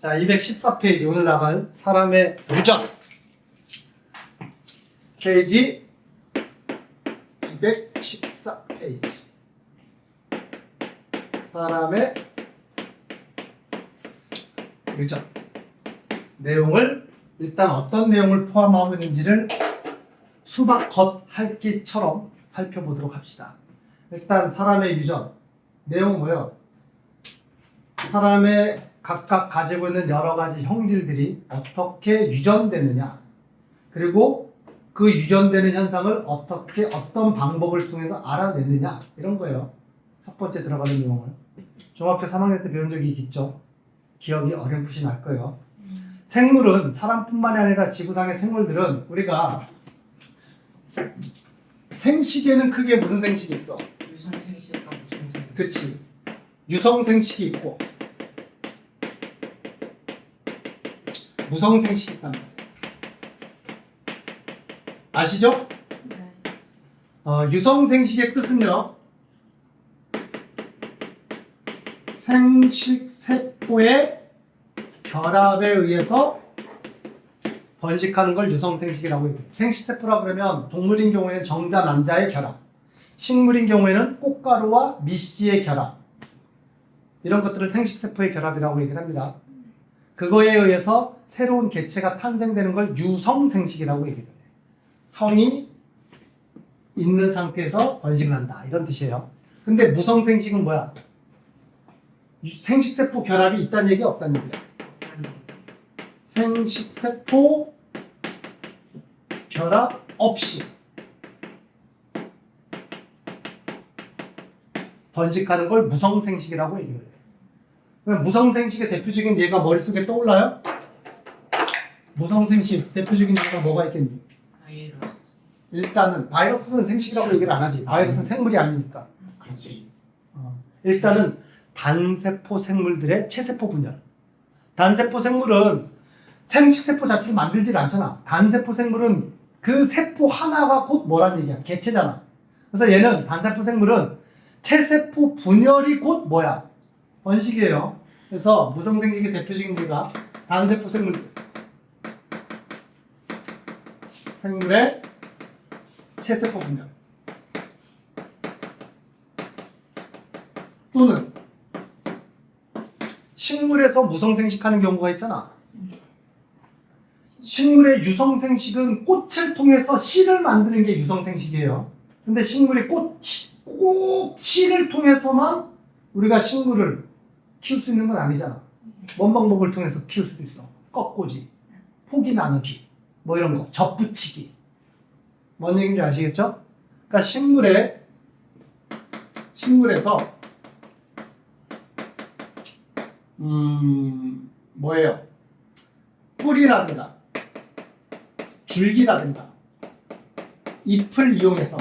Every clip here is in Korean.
자, 214페이지 오늘 나갈 사람의 유전 페이지 214페이지 사람의 유전 내용을 일단 어떤 내용을 포함하고 있는지를 수박 겉핥기처럼 살펴보도록 합시다. 일단 사람의 유전 내용은 뭐예요? 사람의 각각 가지고 있는 여러 가지 형질들이 어떻게 유전되느냐, 그리고 그 유전되는 현상을 어떻게 어떤 방법을 통해서 알아내느냐, 이런 거예요. 첫 번째 들어가는 내용은 중학교 3학년 때 배운 적이 있죠. 기억이 어렴풋이 날 거예요. 생물은 사람뿐만이 아니라 지구상의 생물들은 우리가 생식에는 크게 무슨 생식이 있어? 유성생식과 무성생식. 그치. 유성생식이 있고 무성생식이 있단 말이야. 아시죠? 네. 유성생식의 뜻은요, 생식세포의 결합에 의해서 번식하는 걸 유성생식이라고 해요. 생식세포라 그러면 동물인 경우에는 정자, 난자의 결합, 식물인 경우에는 꽃가루와 미씨의 결합, 이런 것들을 생식세포의 결합이라고 얘기를 합니다. 그거에 의해서 새로운 개체가 탄생되는 걸 유성생식이라고 얘기해요. 성이 있는 상태에서 번식을 한다, 이런 뜻이에요. 근데 무성생식은 뭐야? 생식세포 결합이 있다는 얘기, 없다는 얘기야? 생식세포 결합 없이 번식하는 걸 무성생식이라고 얘기해요. 그럼 무성생식의 대표적인 예가 머릿속에 떠올라요? 무성생식 대표적인 예가 뭐가 있겠니? 바이러스. 일단은 바이러스는 생식이라고 얘기를 안 하지. 바이러스는 생물이 아니니까. 그렇지. 일단은 단세포 생물들의 체세포 분열. 단세포 생물은 생식세포 자체를 만들질 않잖아. 단세포 생물은 그 세포 하나가 곧 뭐란 얘기야? 개체잖아. 그래서 얘는 단세포 생물은 체세포 분열이 곧 뭐야? 번식이에요. 그래서 무성생식의 대표적인 예가 단세포 생물의 체세포 분열, 또는 식물에서 무성생식하는 경우가 있잖아. 식물의 유성생식은 꽃을 통해서 씨를 만드는 게 유성생식이에요. 근데 식물이 꼭 씨를 통해서만 우리가 식물을 키울 수 있는 건 아니잖아. 뭔 방법을 통해서 키울 수도 있어. 꺾고지, 포기 나누기, 뭐 이런 거, 접붙이기. 뭔 얘기인지 아시겠죠? 그러니까 식물에서 뭐예요? 뿌리라든가 줄기라든가 잎을 이용해서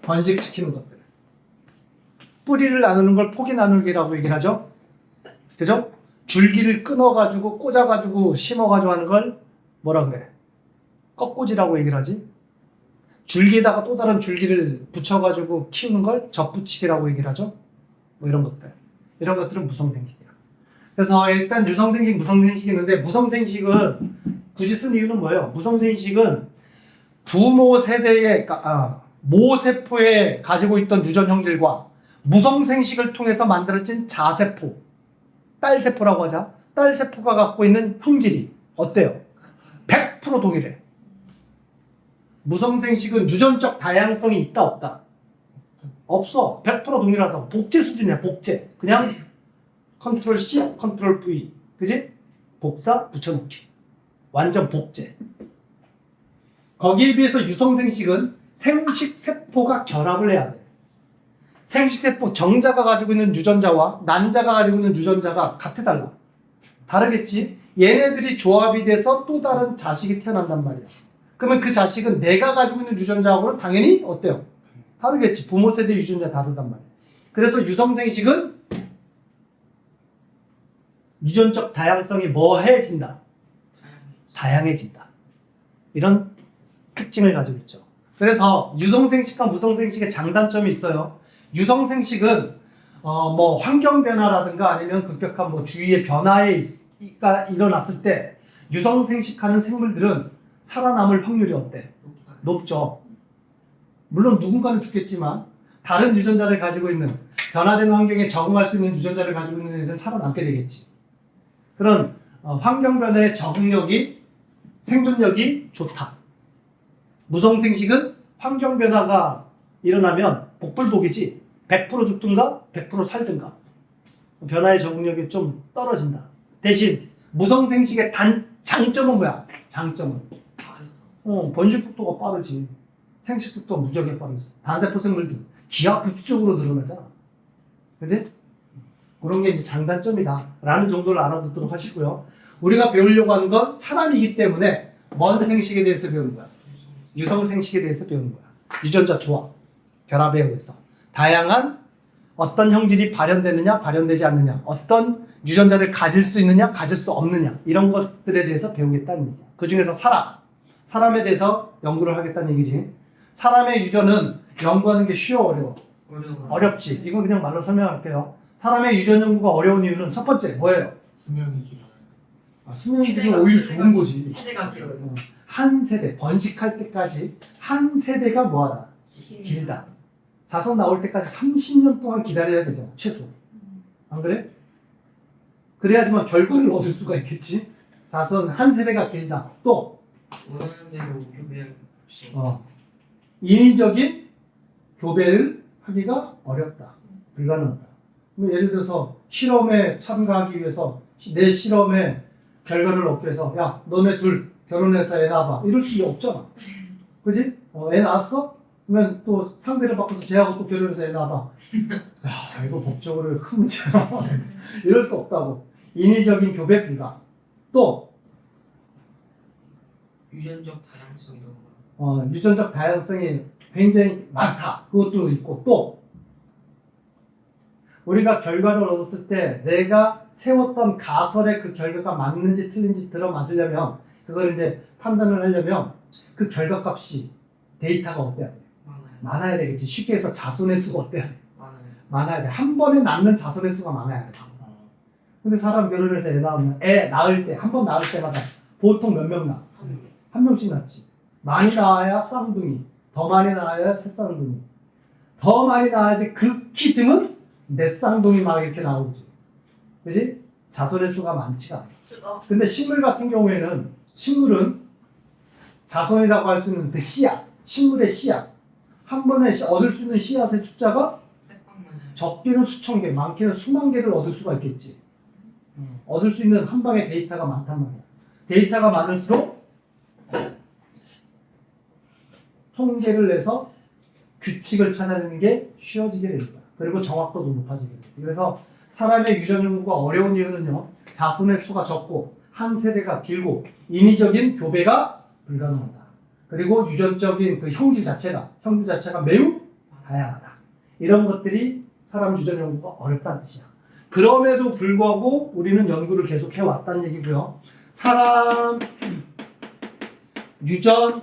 번식시키는 것들. 뿌리를 나누는 걸 포기 나누기라고 얘기를 하죠. 그죠? 줄기를 끊어가지고 꽂아가지고 심어가지고 하는 걸 뭐라 그래? 꺾꽂이라고 얘기를 하지. 줄기에다가 또 다른 줄기를 붙여가지고 키우는 걸 접붙이기라고 얘기를 하죠. 뭐 이런 것들. 이런 것들은 무성생식이야. 그래서 일단 유성생식, 무성생식이 있는데, 무성생식은 굳이 쓴 이유는 뭐예요? 무성생식은 부모 세대의 모세포에 가지고 있던 유전 형질과 무성생식을 통해서 만들어진 자세포, 딸세포라고 하자. 딸세포가 갖고 있는 형질이 어때요? 100% 동일해. 무성생식은 유전적 다양성이 있다, 없다? 없어. 100% 동일하다고. 복제 수준이야, 복제. 그냥 컨트롤 C, 컨트롤 V. 그지? 복사, 붙여넣기. 완전 복제. 거기에 비해서 유성생식은 생식세포가 결합을 해야 돼. 생식세포 정자가 가지고 있는 유전자와 난자가 가지고 있는 유전자가 같아, 달라? 다르겠지? 얘네들이 조합이 돼서 또 다른 자식이 태어난단 말이야. 그러면 그 자식은 내가 가지고 있는 유전자하고는 당연히 어때요? 다르겠지. 부모 세대 유전자 다르단 말이야. 그래서 유성생식은 유전적 다양성이 뭐해진다? 다양해진다. 이런 특징을 가지고 있죠. 그래서 유성생식과 무성생식의 장단점이 있어요. 유성생식은 뭐 환경 변화라든가 아니면 급격한 뭐 주위의 변화가 일어났을 때 유성생식하는 생물들은 살아남을 확률이 어때? 높아요. 높죠. 물론 누군가는 죽겠지만 다른 유전자를 가지고 있는 변화되는 환경에 적응할 수 있는 유전자를 가지고 있는 애들은 살아남게 되겠지. 그런 환경 변화에 적응력이 생존력이 좋다. 무성생식은 환경 변화가 일어나면 복불복이지 100% 죽든가 100% 살든가 변화의 적응력이 좀 떨어진다. 대신 무성생식의 장점은 뭐야? 장점은 빠르다. 번식 속도가 빠르지. 생식 속도가 무지하게 빠르지. 단세포 생물들 기하급수적으로 늘어나잖아. 그지? 그런 게 이제 장단점이다. 라는 정도를 알아두도록 하시고요. 우리가 배우려고 하는 건 사람이기 때문에 뭔 생식에 대해서 배우는 거야? 유성생식에 대해서 배우는 거야. 유전자 조합, 결합에 의해서 다양한 어떤 형질이 발현되느냐, 발현되지 않느냐, 어떤 유전자를 가질 수 있느냐, 가질 수 없느냐 이런 것들에 대해서 배우겠다는 얘기야. 그 중에서 사람에 대해서 연구를 하겠다는 얘기지. 사람의 유전은 연구하는 게 쉬워, 어려워? 어렵지. 이건 그냥 말로 설명할게요. 사람의 유전 연구가 어려운 이유는 첫 번째 뭐예요? 수명이 길어요. 수명이 길면 오히려 좋은 거지. 세대가 길어요. 한 세대, 번식할 때까지 한 세대가 뭐하다? 길다. 자손 나올 때까지 30년 동안 기다려야 되잖아, 최소. 안 그래? 그래야지만 결과를 얻을 수가 있겠지. 자손 한 세대가 길다. 또 원하는 대로 교배 없이 인위적인 교배를 하기가 어렵다. 불가능하다. 그럼 예를 들어서 실험에 참가하기 위해서 내 실험의 결과를 얻기 위해서 야, 너네 둘 결혼해서 애 낳아봐. 이럴 수 없잖아. 그지? 애 낳았어? 그러면 또 상대를 바꿔서 쟤하고 또 결혼해서 애 낳아봐. 야, 이거 법적으로 큰 문제야. 이럴 수 없다고. 인위적인 교배 불가. 또 유전적 다양성 이런 거. 유전적 다양성이 굉장히 많다. 그것도 있고 또 우리가 결과를 얻었을 때 내가 세웠던 가설의 그 결과가 맞는지 틀린지 들어맞으려면 그걸 이제 판단을 하려면 그 결과값이 데이터가 어때야 돼? 많아야 되겠지. 쉽게 해서 자손의 수가 어때야 돼? 많아야 돼. 한 번에 낳는 자손의 수가 많아야 돼. 근데 사람 결혼해서 애 낳으면 애 낳을 때 한 번 낳을 때마다 보통 몇 명 낳아? 한 명씩 낳지. 많이 낳아야 쌍둥이, 더 많이 낳아야 새쌍둥이, 더 많이 낳아야지 극히 드문 내 쌍둥이 막 이렇게 나오지. 그지? 자손의 수가 많지가 않아. 근데 식물 같은 경우에는 식물은 자손이라고 할 수 있는 그 씨앗, 식물의 씨앗 한 번에 얻을 수 있는 씨앗의 숫자가 적게는 수천 개, 많게는 수만 개를 얻을 수가 있겠지. 얻을 수 있는 한 방의 데이터가 많단 말이야. 데이터가 많을수록 통계를 내서 규칙을 찾아내는 게 쉬워지게 됩니다. 그리고 정확도도 높아지게 됩니다. 그래서 사람의 유전 연구가 어려운 이유는요. 자손의 수가 적고 한 세대가 길고 인위적인 교배가 불가능하다. 그리고 유전적인 그 형질 자체가 매우 다양하다. 이런 것들이 사람 유전 연구가 어렵다는 뜻이야. 그럼에도 불구하고 우리는 연구를 계속 해왔다는 얘기고요. 사람 유전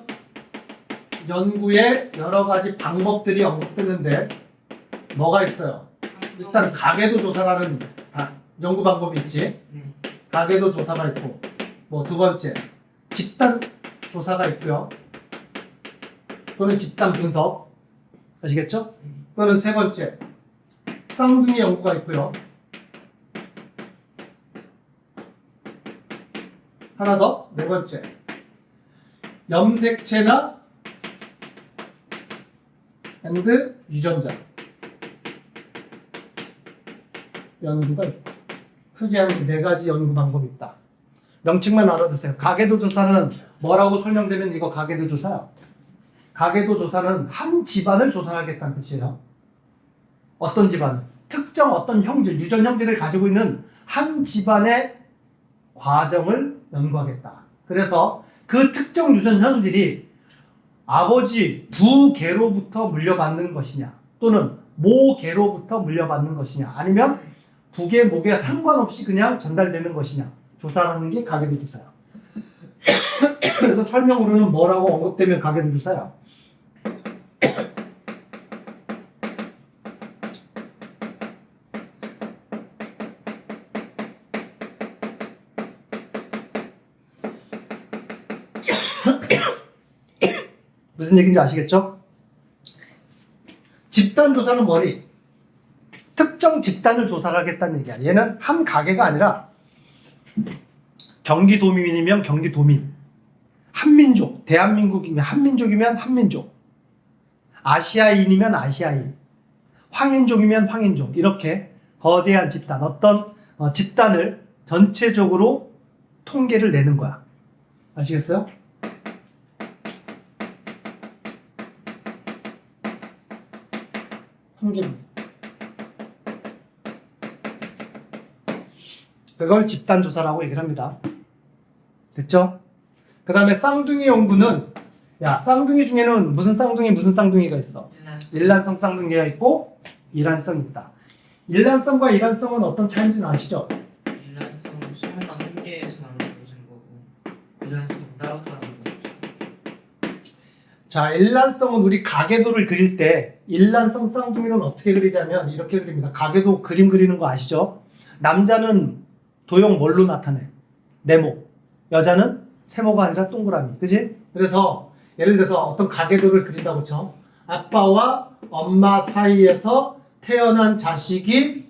연구의 여러 가지 방법들이 언급되는데 뭐가 있어요? 일단 가계도 조사라는 연구 방법이 있지. 가계도 조사가 있고 뭐 두 번째 집단 조사가 있고요. 또는 집단 분석 아시겠죠? 또는 세 번째 쌍둥이 연구가 있고요. 하나 더, 네 번째 염색체나 앤드 유전자 연구가 있고 크게 하면 네 가지 연구 방법이 있다. 명칭만 알아두세요. 가계도 조사는 뭐라고 설명되면 이거 가계도 조사야. 가계도 조사는 한 집안을 조사하겠다는 뜻이에요. 어떤 집안? 특정 어떤 형질, 유전 형질을 가지고 있는 한 집안의 과정을 연구하겠다. 그래서 그 특정 유전 형질이 아버지 부계로부터 물려받는 것이냐 또는 모계로부터 물려받는 것이냐 아니면 부계 모계 상관없이 그냥 전달되는 것이냐 조사하는 게 가계도 조사야. 그래서 설명으로는 뭐라고 언급되면 가계도 조사야. 무슨 얘기인지 아시겠죠? 집단 조사는 뭐니? 특정 집단을 조사를 하겠다는 얘기야. 얘는 한 가게가 아니라 경기도민이면 경기도민, 한민족, 대한민국이면 한민족이면 한민족, 아시아인이면 아시아인, 황인종이면 황인종, 이렇게 거대한 집단, 어떤 집단을 전체적으로 통계를 내는 거야. 아시겠어요? 통계를. 그걸 집단조사라고 얘기를 합니다. 됐죠? 그 다음에 쌍둥이 연구는, 야, 쌍둥이 중에는 무슨 쌍둥이가 있어? 일란성 쌍둥이가 있고 이란성이 있다. 일란성과 이란성은 어떤 차이인지는 아시죠? 일란성은 수가 한 개에서 나눠진 거고 일란성은 따로 나누는 거죠. 자, 일란성은 우리 가계도를 그릴 때 일란성 쌍둥이는 어떻게 그리자면 이렇게 그립니다. 가계도 그림 그리는 거 아시죠? 남자는 도형 뭘로 나타내? 네모. 여자는 세모가 아니라 동그라미. 그지? 그래서 예를 들어서 어떤 가계도를 그린다고 쳐. 아빠와 엄마 사이에서 태어난 자식이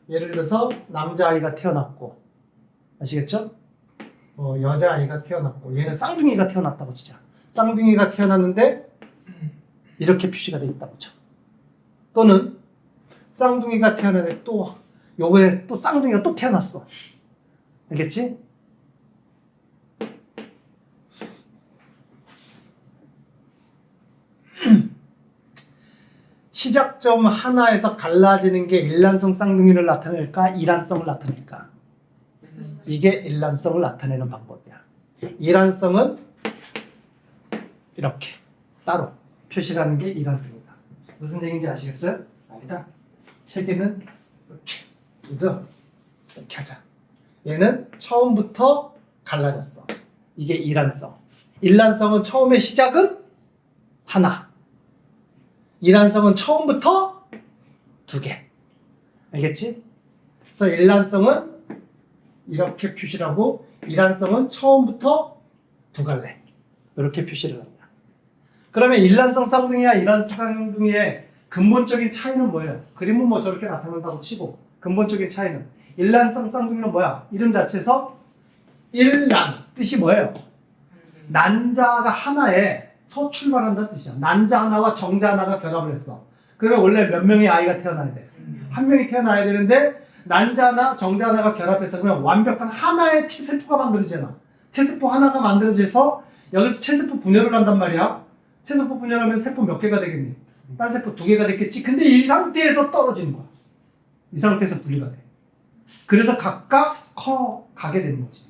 예를 들어서 남자아이가 태어났고, 아시겠죠? 여자아이가 태어났고, 얘는 쌍둥이가 태어났다고 치자. 쌍둥이가 태어났는데 이렇게 표시가 돼 있다고 쳐. 또는 쌍둥이가 태어났는데 또 요번에 또 쌍둥이가 또 태어났어. 알겠지? 시작점 하나에서 갈라지는 게 일란성 쌍둥이를 나타낼까? 이란성을 나타낼까? 이게 일란성을 나타내는 방법이야. 이란성은 이렇게 따로 표시를 하는 게 이란성이다. 무슨 얘기인지 아시겠어요? 아니다. 책에는 이렇게 하자. 얘는 처음부터 갈라졌어. 이게 이란성. 일란성은 처음의 시작은 하나. 이란성은 처음부터 두 개. 알겠지? 그래서 일란성은 이렇게 표시를 하고 이란성은 처음부터 두 갈래. 이렇게 표시를 합니다. 그러면 일란성 쌍둥이와 이란성 쌍둥이의 근본적인 차이는 뭐예요? 그림은 뭐 저렇게 나타난다고 치고 근본적인 차이는 일란성 쌍둥이는 뭐야? 이름 자체에서 일란 뜻이 뭐예요? 난자가 하나에서 출발한다는 뜻이야. 난자 하나와 정자 하나가 결합을 했어. 그러면 원래 몇 명의 아이가 태어나야 돼? 한 명이 태어나야 되는데 난자 하나, 정자 하나가 결합해서 그러면 완벽한 하나의 체세포가 만들어지잖아. 체세포 하나가 만들어져서 여기서 체세포 분열을 한단 말이야. 체세포 분열하면 세포 몇 개가 되겠니? 딴 세포 두 개가 됐겠지. 근데 이 상태에서 떨어지는 거야. 이 상태에서 분리가 돼. 그래서 각각 가게 되는 거지.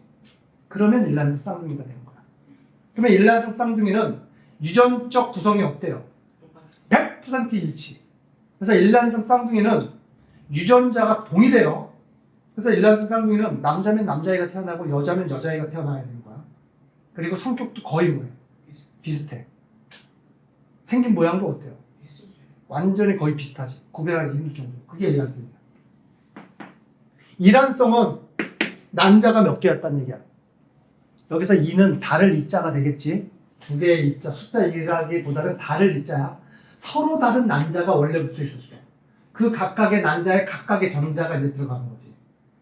그러면 일란성 쌍둥이가 되는 거야. 그러면 일란성 쌍둥이는 유전적 구성이 없대요. 100% 일치. 그래서 일란성 쌍둥이는 유전자가 동일해요. 그래서 일란성 쌍둥이는 남자면 남자아이가 태어나고 여자면 여자아이가 태어나야 되는 거야. 그리고 성격도 거의 뭐예요? 비슷해. 생긴 모양도 어때요? 완전히 거의 비슷하지. 구별하기 힘들 정도. 그게 일란성이야. 이란성은 난자가 몇 개였단 얘기야. 여기서 2는 달을 이자가 되겠지. 두 개의 이자, 숫자 얘기라기보다는 달을 이자야. 서로 다른 난자가 원래 붙어 있었어. 그 각각의 난자에 각각의 정자가 이제 들어가는 거지.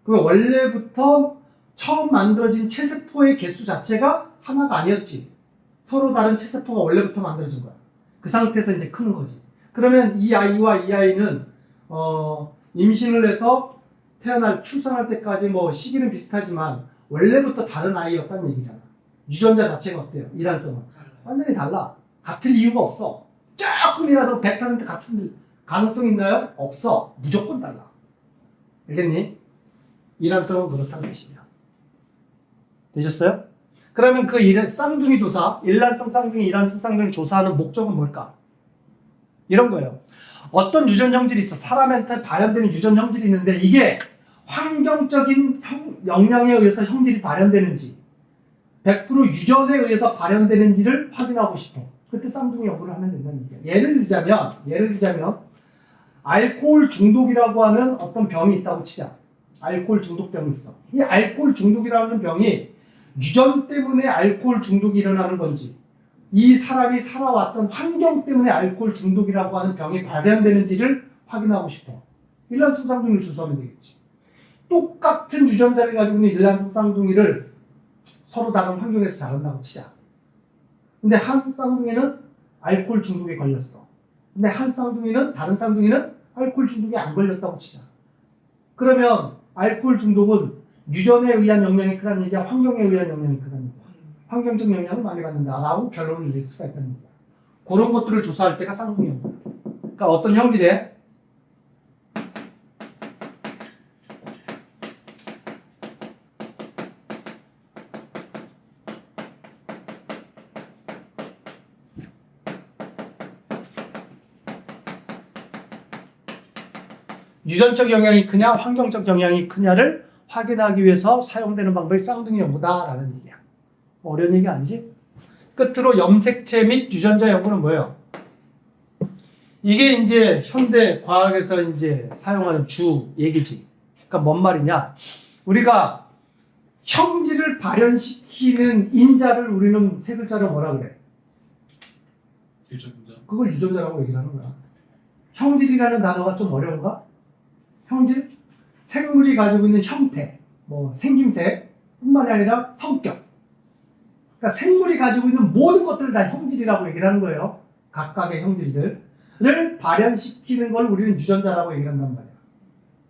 그러면 원래부터 처음 만들어진 체세포의 개수 자체가 하나가 아니었지. 서로 다른 체세포가 원래부터 만들어진 거야. 그 상태에서 이제 크는 거지. 그러면 이 아이와 이 아이는 임신을 해서 출산할 때까지 뭐 시기는 비슷하지만 원래부터 다른 아이였다는 얘기잖아. 유전자 자체가 어때요? 이란성은 완전히 달라. 같을 이유가 없어. 조금이라도 100% 같은 가능성 있나요? 없어. 무조건 달라. 알겠니? 이란성은 그렇다는 뜻이야. 되셨어요? 그러면 그 쌍둥이 조사, 일란성 쌍둥이, 이란성 쌍둥이 조사하는 목적은 뭘까? 이런 거예요. 어떤 유전 형질이 있어. 사람한테 발현되는 유전 형질이 있는데 이게 환경적인 영향에 의해서 형질이 발현되는지 100% 유전에 의해서 발현되는지를 확인하고 싶어. 그때 쌍둥이 연구를 하면 된다는 얘기야. 예를 들자면 알코올 중독이라고 하는 어떤 병이 있다고 치자. 알코올 중독병이 있어. 이 알코올 중독이라는 병이 유전 때문에 알코올 중독이 일어나는 건지 이 사람이 살아왔던 환경 때문에 알코올 중독이라고 하는 병이 발견되는지를 확인하고 싶어. 일란성 쌍둥이를 주소하면 되겠지. 똑같은 유전자를 가지고 있는 일란성 쌍둥이를 서로 다른 환경에서 자란다고 치자. 근데 한 쌍둥이는 알코올 중독에 걸렸어. 근데 한 쌍둥이는 다른 쌍둥이는 알코올 중독에 안 걸렸다고 치자. 그러면 알코올 중독은 유전에 의한 영향이 크다는 얘기야, 환경에 의한 영향이 크다는 얘기야. 환경적 영향을 많이 받는다라고 결론을 내릴 수가 있다는 얘기야. 그런 것들을 조사할 때가 쌍둥이 연구야. 그러니까 어떤 형질에 유전적 영향이 크냐 환경적 영향이 크냐를 확인하기 위해서 사용되는 방법이 쌍둥이 연구다라는 얘기야. 어려운 얘기 아니지? 끝으로 염색체 및 유전자 연구는 뭐예요? 이게 이제 현대 과학에서 이제 사용하는 주 얘기지. 그러니까 뭔 말이냐? 우리가 형질을 발현시키는 인자를 우리는 세 글자로 뭐라 그래? 유전자. 그걸 유전자라고 얘기를 하는 거야. 형질이라는 단어가 좀 어려운가? 형질? 생물이 가지고 있는 형태, 뭐 생김새 뿐만이 아니라 성격. 그러니까 생물이 가지고 있는 모든 것들을 다 형질이라고 얘기를 하는 거예요. 각각의 형질들을 발현시키는 걸 우리는 유전자라고 얘기를 한단 말이야.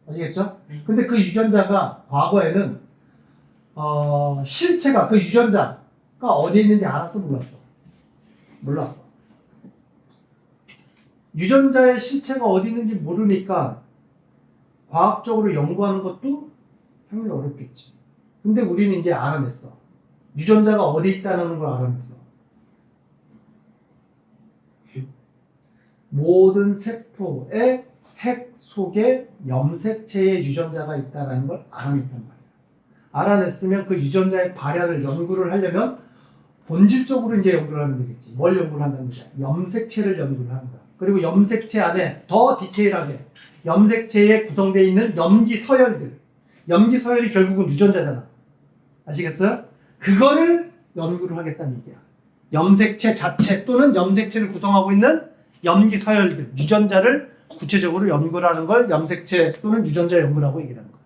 아시겠죠? 근데 그 유전자가 과거에는 실체가, 그 유전자가 어디에 있는지 알았어, 몰랐어? 몰랐어. 유전자의 실체가 어디 있는지 모르니까 과학적으로 연구하는 것도 상당히 어렵겠지. 근데 우리는 이제 알아냈어. 유전자가 어디 있다는 걸 알아냈어. 모든 세포의 핵 속에 염색체의 유전자가 있다는 걸 알아냈단 말이야. 알아냈으면 그 유전자의 발현을 연구를 하려면 본질적으로 이제 연구를 하면 되겠지. 뭘 연구를 한다는 거야? 염색체를 연구를 하는 거야. 그리고 염색체 안에 더 디테일하게 염색체에 구성되어 있는 염기 서열들. 염기 서열이 결국은 유전자잖아. 아시겠어요? 그거를 연구를 하겠다는 얘기야. 염색체 자체 또는 염색체를 구성하고 있는 염기 서열들, 유전자를 구체적으로 연구를 하는 걸 염색체 또는 유전자 연구라고 얘기를 하는 거야.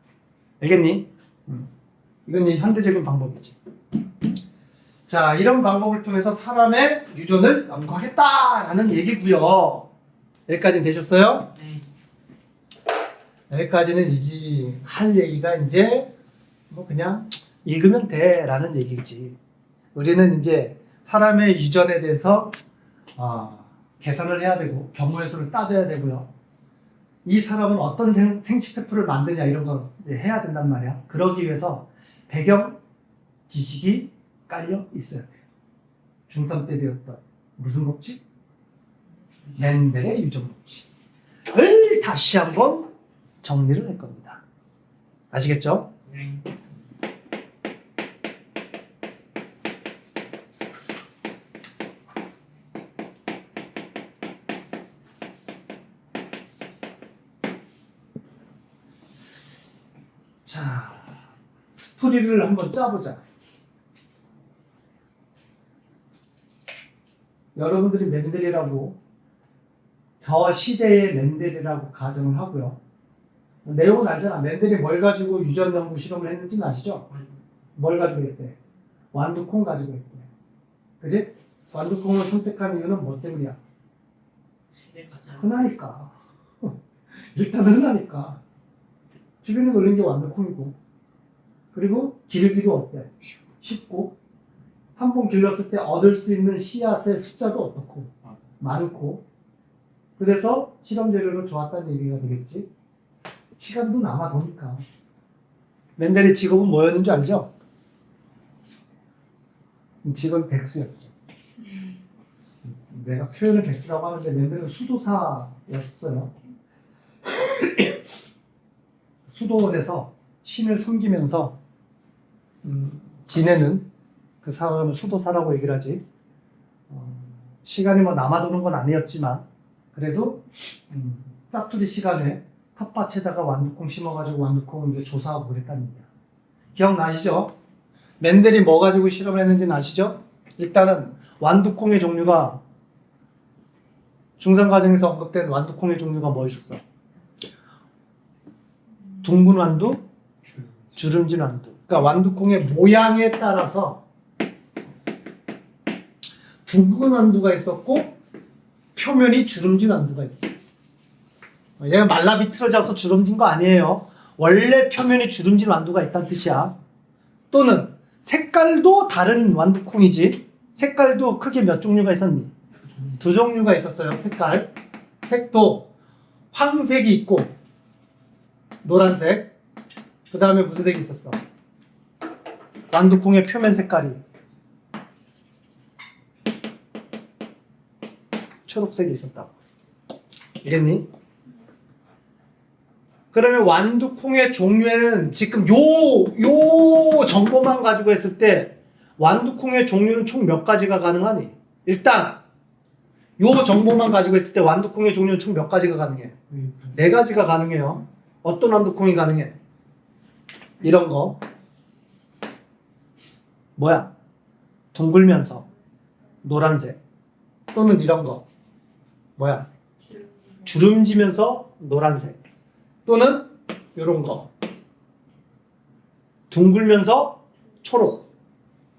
알겠니? 이건 이제 현대적인 방법이지. 자, 이런 방법을 통해서 사람의 유전을 연구하겠다라는 얘기고요. 여기까지는 되셨어요? 네. 여기까지는 이제 할 얘기가 이제 뭐 그냥 읽으면 돼라는 얘기지. 우리는 이제 사람의 유전에 대해서 계산을 해야 되고 경우의 수를 따져야 되고요. 이 사람은 어떤 생식세포를 만드냐 이런 거 이제 해야 된단 말이야. 그러기 위해서 배경 지식이 깔려 있어야 돼요. 중3 때 배웠던 무슨 법칙? 멘델의 유전 법칙을 다시 한번 정리를 할 겁니다. 아시겠죠? 네. 자, 스토리를 한번 짜보자. 여러분들이 멘델이라고 저 시대의 멘델이라고 가정을 하고요. 내용은 알잖아. 멘델이 뭘 가지고 유전 연구 실험을 했는지는 아시죠? 뭘 가지고 했대? 완두콩 가지고 했대. 그지? 완두콩을 선택한 이유는 뭐 때문이야? 세대 가장 흔하니까. 일단은 흔하니까. 주변에 놀린 게 완두콩이고. 그리고 기르기도 어때? 쉽고. 한 번 길렀을 때 얻을 수 있는 씨앗의 숫자도 어떻고 많고. 그래서 실험 재료로 좋았다는 얘기가 되겠지. 시간도 남아도니까. 멘델의 직업은 뭐였는지 알죠? 직업은 백수였어. 내가 표현을 백수라고 하는데 멘델은 수도사였어요. 수도원에서 신을 섬기면서 지내는 그 사람을 수도사라고 얘기를 하지. 시간이 뭐 남아도는 건 아니었지만 그래도 짜투리 시간에 텃밭에다가 완두콩 심어가지고 완두콩을 조사하고 그랬다는 얘기야. 기억나시죠? 멘델이 뭐 가지고 실험을 했는지는 아시죠? 일단은 완두콩의 종류가 중상 과정에서 언급된 완두콩의 종류가 뭐 있었어? 둥근 완두, 주름진 완두. 그러니까 완두콩의 모양에 따라서 둥근 완두가 있었고 표면이 주름진 완두가 있어. 얘가 말라 비틀어져서 주름진 거 아니에요. 원래 표면이 주름진 완두가 있다는 뜻이야. 또는 색깔도 다른 완두콩이지. 색깔도 크게 몇 종류가 있었니? 두 종류가 있었어요. 색깔. 색도 황색이 있고 노란색. 그 다음에 무슨 색이 있었어? 완두콩의 표면 색깔이 초록색이 있었다고. 알겠니? 그러면 완두콩의 종류에는 지금 요 정보만 가지고 했을 때 완두콩의 종류는 총 몇 가지가 가능하니? 일단 요 정보만 가지고 있을 때 완두콩의 종류는 총 몇 가지가 가능해? 네 가지가 가능해요. 어떤 완두콩이 가능해? 이런 거 뭐야? 둥글면서 노란색. 또는 이런 거 뭐야? 주름지면서 노란색. 또는 이런 거 둥글면서 초록.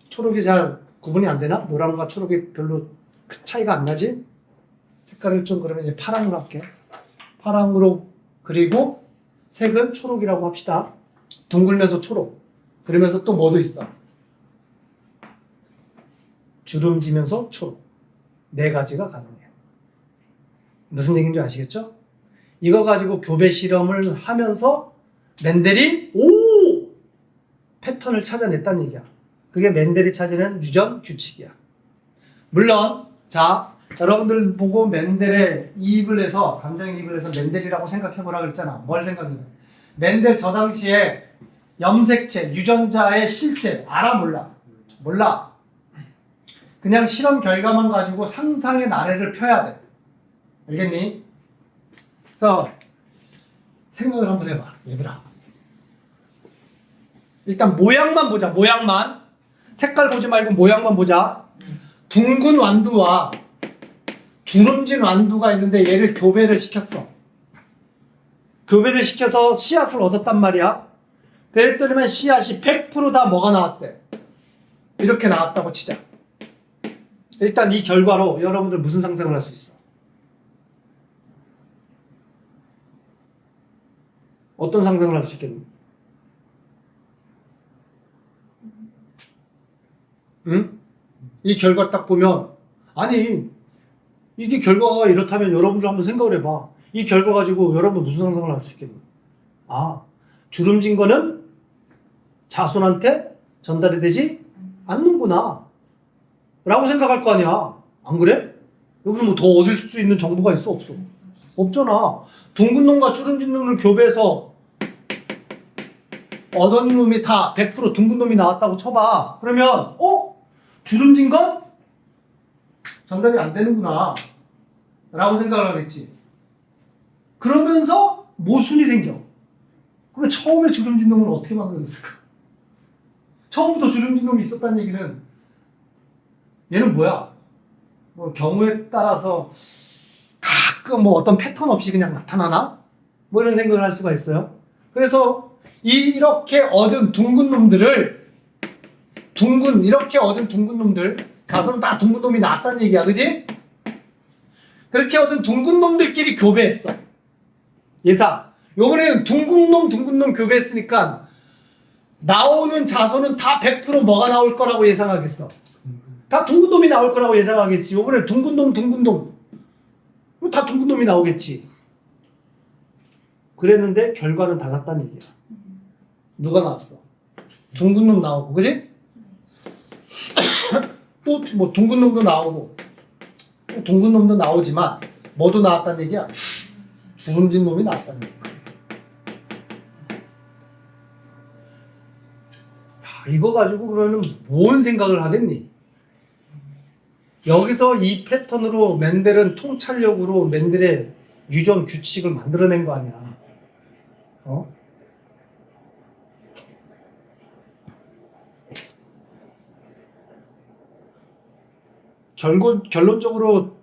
초록이 잘 구분이 안 되나? 노란과 초록이 별로 그 차이가 안 나지? 색깔을 좀 그러면 이제 파랑으로 할게. 파랑으로 그리고 색은 초록이라고 합시다. 둥글면서 초록. 그러면서 또 뭐도 있어? 주름지면서 초록. 네 가지가 가능해요. 무슨 얘기인지 아시겠죠? 이거 가지고 교배 실험을 하면서 멘델이 패턴을 찾아냈다는 얘기야. 그게 멘델이 찾아낸 유전 규칙이야. 물론 자 여러분들 보고 멘델의 이입을 해서 감정이입을 해서 멘델이라고 생각해보라 그랬잖아. 뭘 생각해? 멘델 저 당시에 염색체, 유전자의 실체 알아 몰라? 몰라. 그냥 실험 결과만 가지고 상상의 나래를 펴야 돼. 알겠니? 그래서 생각을 한번 해봐, 얘들아. 일단 모양만 보자. 모양만. 색깔 보지 말고 모양만 보자. 둥근 완두와 주름진 완두가 있는데 얘를 교배를 시켰어. 교배를 시켜서 씨앗을 얻었단 말이야. 그랬더니만 씨앗이 100% 다 뭐가 나왔대? 이렇게 나왔다고 치자. 일단 이 결과로 여러분들 무슨 상상을 할 수 있어? 어떤 상상을 할 수 있겠니? 응? 이 결과 딱 보면 아니 이게 결과가 이렇다면 여러분들 한번 생각을 해봐. 이 결과 가지고 여러분 무슨 상상을 할 수 있겠니? 아, 주름진 거는 자손한테 전달이 되지 않는구나 라고 생각할 거 아니야. 안 그래? 여기서 뭐 더 얻을 수 있는 정보가 있어? 없어? 없잖아. 둥근 놈과 주름진 놈을 교배해서 얻은 놈이 다 100% 둥근 놈이 나왔다고 쳐봐. 그러면 주름진 건 전달이 안 되는구나 라고 생각을 하겠지. 그러면서 모순이 생겨. 그러면 처음에 주름진 놈은 어떻게 만들어졌을까? 처음부터 주름진 놈이 있었다는 얘기는 얘는 뭐야? 뭐 경우에 따라서 가끔 뭐 어떤 패턴 없이 그냥 나타나나? 뭐 이런 생각을 할 수가 있어요. 그래서 이렇게 얻은 둥근 놈들을 이렇게 얻은 둥근 놈들 자손은 다 둥근 놈이 나왔다는 얘기야. 그지? 그렇게 얻은 둥근 놈들끼리 교배했어. 예상. 요번에는 둥근 놈 교배했으니까 나오는 자손은 다 100% 뭐가 나올 거라고 예상하겠어? 다 둥근 놈이 나올 거라고 예상하겠지. 요번에 둥근 놈 다 둥근 놈이 나오겠지. 그랬는데 결과는 달랐다는 얘기야. 누가 나왔어? 둥근 놈 나오고, 그지? 또 뭐 둥근 놈도 나오고, 또 둥근 놈도 나오지만 뭐도 나왔다는 얘기야? 주름진 놈이 나왔다는 얘기야. 이거 가지고 그러면 뭔 생각을 하겠니? 여기서 이 패턴으로 멘델은 통찰력으로 멘델의 유전 규칙을 만들어낸 거 아니야. 결론적으로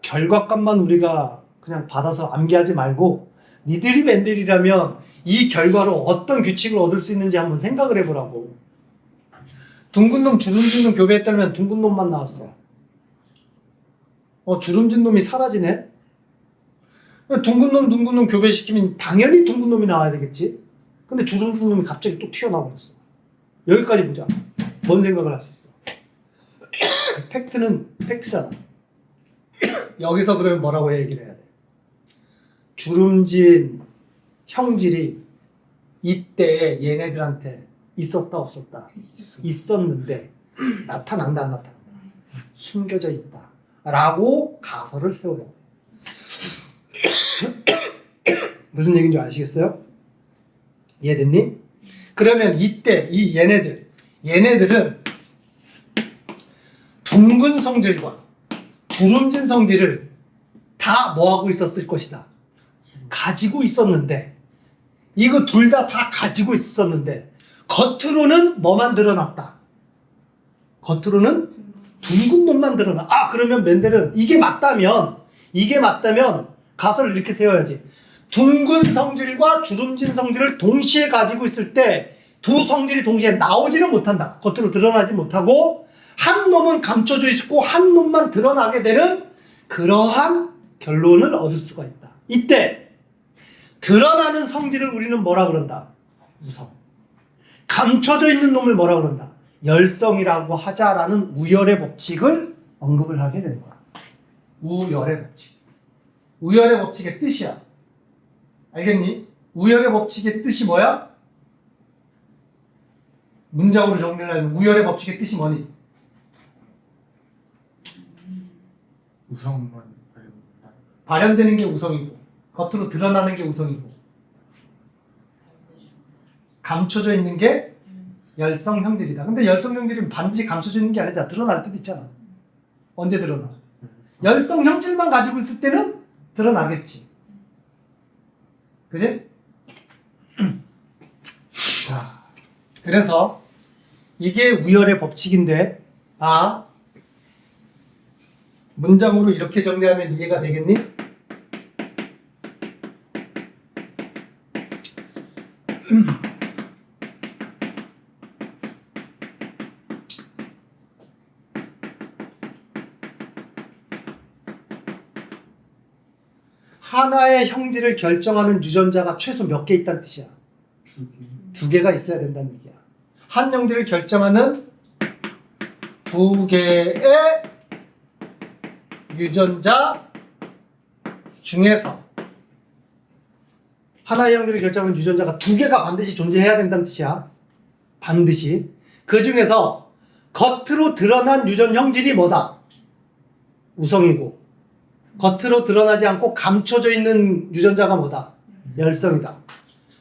결과값만 우리가 그냥 받아서 암기하지 말고 니들이 맨들이라면 이 결과로 어떤 규칙을 얻을 수 있는지 한번 생각을 해보라고. 둥근 놈 주름진 놈 교배했다면 둥근 놈만 나왔어. 주름진 놈이 사라지네. 둥근 놈 교배시키면 당연히 둥근 놈이 나와야 되겠지. 근데 주름진 놈이 갑자기 또 튀어나와 버렸어. 여기까지 보자. 뭔 생각을 할 수 있어? 팩트는 팩트잖아. 여기서 그러면 뭐라고 얘기를 해야 돼? 주름진 형질이 이때 얘네들한테 있었다 없었다? 있었는데 나타난다 안 나타난다? 숨겨져 있다 라고 가설을 세워야 돼. 무슨 얘기인지 아시겠어요? 이해됐니? 그러면 이때 이 얘네들은 둥근 성질과 주름진 성질을 다 뭐하고 있었을 것이다. 가지고 있었는데 이거 둘 다 가지고 있었는데 겉으로는 뭐만 드러났다. 겉으로는 둥근 놈만 드러나. 그러면 맨델은 이게 맞다면 가설을 이렇게 세워야지. 둥근 성질과 주름진 성질을 동시에 가지고 있을 때 두 성질이 동시에 나오지는 못한다. 겉으로 드러나지 못하고 한 놈은 감춰져 있고 한 놈만 드러나게 되는 그러한 결론을 얻을 수가 있다. 이때 드러나는 성질을 우리는 뭐라 그런다? 우성. 감춰져 있는 놈을 뭐라 그런다? 열성이라고 하자라는 우열의 법칙을 언급을 하게 되는 거야. 우열의 법칙. 우열의 법칙의 뜻이야. 알겠니? 우열의 법칙의 뜻이 뭐야? 문장으로 정리를 하면 우열의 법칙의 뜻이 뭐니? 우성만 발현되는 게 우성이고 겉으로 드러나는 게 우성이고 감춰져 있는 게 열성 형질이다. 근데 열성 형질이 반드시 감춰져 있는 게 아니잖아. 드러날 때도 있잖아. 언제 드러나? 열성 형질만 가지고 있을 때는 드러나겠지. 그지? 자, 그래서 이게 우열의 법칙인데 문장으로 이렇게 정리하면 이해가 되겠니? 하나의 형질을 결정하는 유전자가 최소 몇 개 있다는 뜻이야? 두 개가 있어야 된다는 얘기야. 한 형질을 결정하는 두 개의 유전자 중에서 하나의 형질을 결정하는 유전자가 두 개가 반드시 존재해야 된다는 뜻이야. 반드시. 그 중에서 겉으로 드러난 유전 형질이 뭐다? 우성이고 겉으로 드러나지 않고 감춰져 있는 유전자가 뭐다? 열성이다.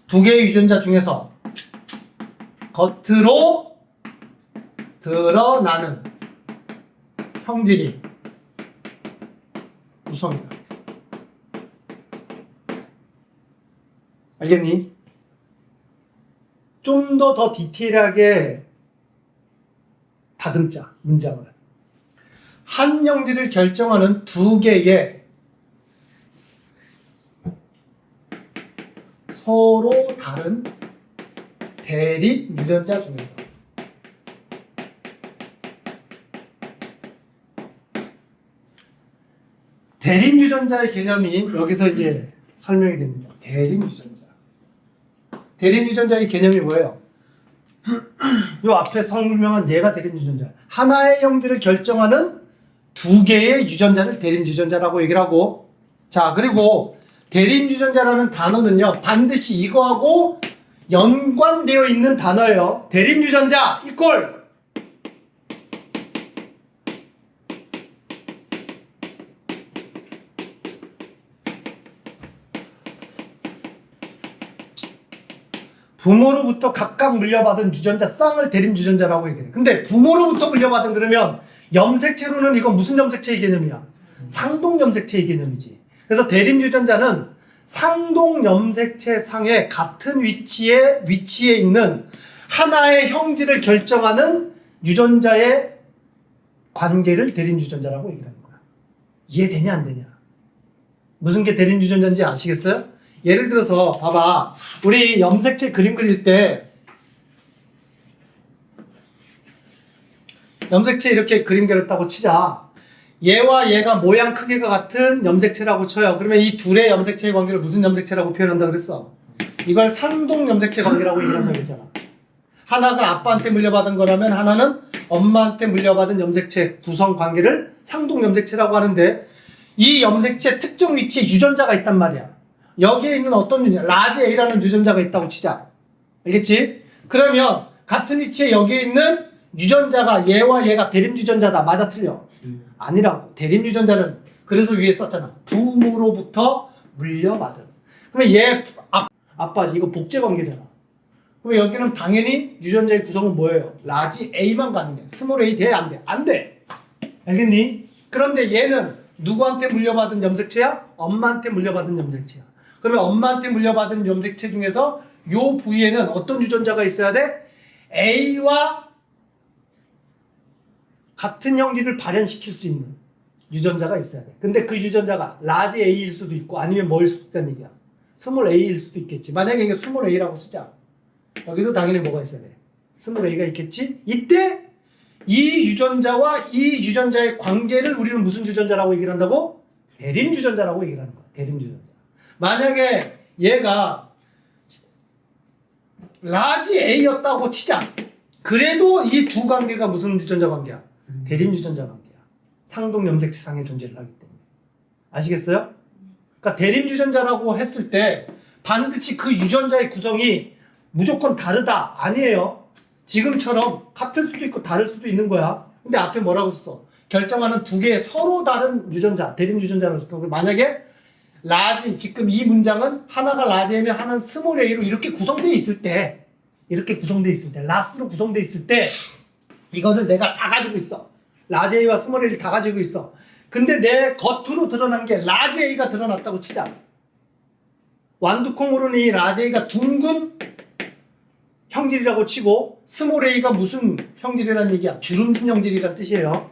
두 개의 유전자 중에서 겉으로 드러나는 형질이 우성이다. 알겠니? 좀 더 디테일하게 다듬자, 문장을. 한 형질을 결정하는 두 개의 서로 다른 대립 유전자 중에서 대립 유전자의 개념이 여기서 이제 설명이 됩니다. 대립 유전자. 대립 유전자의 개념이 뭐예요? 이 앞에 설명한 얘가 대립 유전자. 하나의 형질을 결정하는 두 개의 유전자를 대립 유전자라고 얘기를 하고, 자, 그리고 대립 유전자라는 단어는요 반드시 이거하고 연관되어 있는 단어예요. 대립 유전자 이꼴 부모로부터 각각 물려받은 유전자 쌍을 대립 유전자라고 얘기해. 근데 부모로부터 물려받은 그러면 염색체로는 이거 무슨 염색체의 개념이야? 상동 염색체의 개념이지. 그래서 대립 유전자는 상동 염색체 상의 같은 위치에 있는 하나의 형질을 결정하는 유전자의 관계를 대립유전자라고 얘기하는 거야. 이해되냐 안 되냐? 무슨 게 대립유전자인지 아시겠어요? 예를 들어서 봐봐. 우리 염색체 그림 그릴 때 염색체 이렇게 그림 그렸다고 치자. 얘와 얘가 모양 크기가 같은 염색체라고 쳐요. 그러면 이 둘의 염색체의 관계를 무슨 염색체라고 표현한다 그랬어? 이걸 상동 염색체 관계라고 얘기한다고 했잖아. 하나가 아빠한테 물려받은 거라면 하나는 엄마한테 물려받은 염색체 구성 관계를 상동 염색체라고 하는데 이 염색체 특정 위치에 유전자가 있단 말이야. 여기에 있는 어떤 유전자, 라지 A라는 유전자가 있다고 치자. 알겠지? 그러면 같은 위치에 여기에 있는 유전자가 얘와 얘가 대립 유전자다. 맞아 틀려? 아니라고. 대립 유전자는 그래서 위에 썼잖아. 부모로부터 물려받은. 그러면 얘 아빠 이거 복제 관계잖아. 그럼 여기는 당연히 유전자의 구성은 뭐예요? 라지 A만 가능해. 스몰 A 돼? 안 돼? 안 돼. 알겠니? 그런데 얘는 누구한테 물려받은 염색체야? 엄마한테 물려받은 염색체야. 그러면 엄마한테 물려받은 염색체 중에서 요 부위에는 어떤 유전자가 있어야 돼? A와 같은 형질을 발현시킬 수 있는 유전자가 있어야 돼. 근데 그 유전자가 라지 A일 수도 있고 아니면 뭐일 수도 있다는 얘기야. 스몰 A일 수도 있겠지. 만약에 이게 스몰 A라고 쓰자. 여기도 당연히 뭐가 있어야 돼? 스몰 A가 있겠지? 이때 이 유전자와 이 유전자의 관계를 우리는 무슨 유전자라고 얘기를 한다고? 대립 유전자라고 얘기를 하는 거야. 대립 유전자. 만약에 얘가 라지 A였다고 치자. 그래도 이 두 관계가 무슨 유전자 관계야? 대립 유전자 관계야. 상동 염색체상의 존재를 하기 때문에. 아시겠어요? 그러니까 대립 유전자라고 했을 때 반드시 그 유전자의 구성이 무조건 다르다. 아니에요. 지금처럼 같을 수도 있고 다를 수도 있는 거야. 근데 앞에 뭐라고 써? 결정하는 두 개의 서로 다른 유전자, 대립 유전자라고 썼고 만약에 라지, 지금 이 문장은 하나가 라지 A면 하나는 스몰 A로 이렇게 구성되어 있을 때 라스로 구성되어 있을 때 이거를 내가 다 가지고 있어. 라지 A와 스몰 A를 다 가지고 있어. 근데 내 겉으로 드러난 게 라지 A가 드러났다고 치자. 완두콩으로는 이 라지 A가 둥근 형질이라고 치고 스몰 A가 무슨 형질이라는 얘기야? 주름진 형질이라는 뜻이에요.